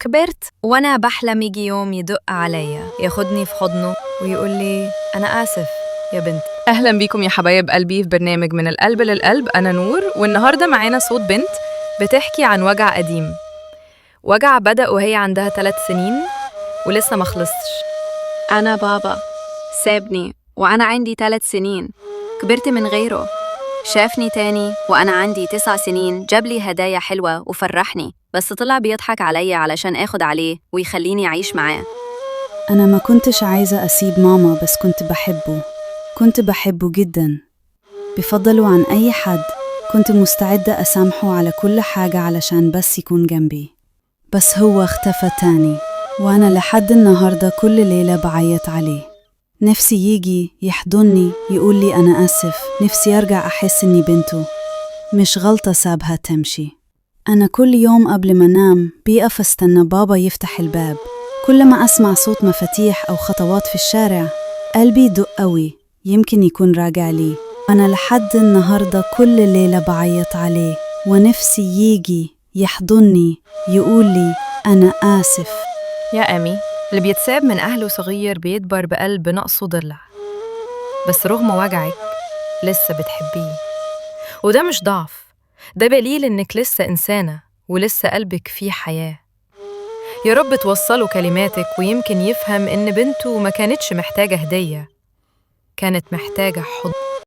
كبرت وأنا بحلم يجي يوم يدق عليا ياخدني في حضنه ويقول لي أنا آسف يا بنت. أهلا بيكم يا حبايب قلبي في برنامج من القلب للقلب. أنا نور، والنهاردة معانا صوت بنت بتحكي عن وجع قديم، وجع بدأ وهي عندها 3 سنين ولسه مخلصتش. أنا بابا سابني وأنا عندي 3 سنين، كبرت من غيره. شافني تاني وأنا عندي 9 سنين، جابلي هدايا حلوة وفرحني، بس طلع بيضحك عليا علشان آخد عليه ويخليني أعيش معاه. أنا ما كنتش عايزة أسيب ماما، بس كنت بحبه جدا، بفضله عن أي حد. كنت مستعدة أسامحه على كل حاجة علشان بس يكون جنبي، بس هو اختفى تاني، وأنا لحد النهاردة كل ليلة بعيط عليه. نفسي يجي يحضني يقول لي أنا آسف، نفسي أرجع أحس إني بنته، مش غلطة سابها تمشي. أنا كل يوم قبل ما أنام بيقف استنى بابا يفتح الباب. كل ما أسمع صوت مفاتيح أو خطوات في الشارع قلبي يدق قوي، يمكن يكون راجع لي. أنا لحد النهاردة كل ليلة بعيط عليه، ونفسي يجي يحضني يقول لي أنا آسف. يا أمي، اللي بيتساب من أهله صغير بيكبر بقلب نقصه ضلع، بس رغم وجعك لسه بتحبيه، وده مش ضعف، ده دليل إنك لسه إنسانة ولسه قلبك فيه حياة. يا رب توصلوا كلماتك ويمكن يفهم إن بنته ما كانتش محتاجة هدية، كانت محتاجة حضن.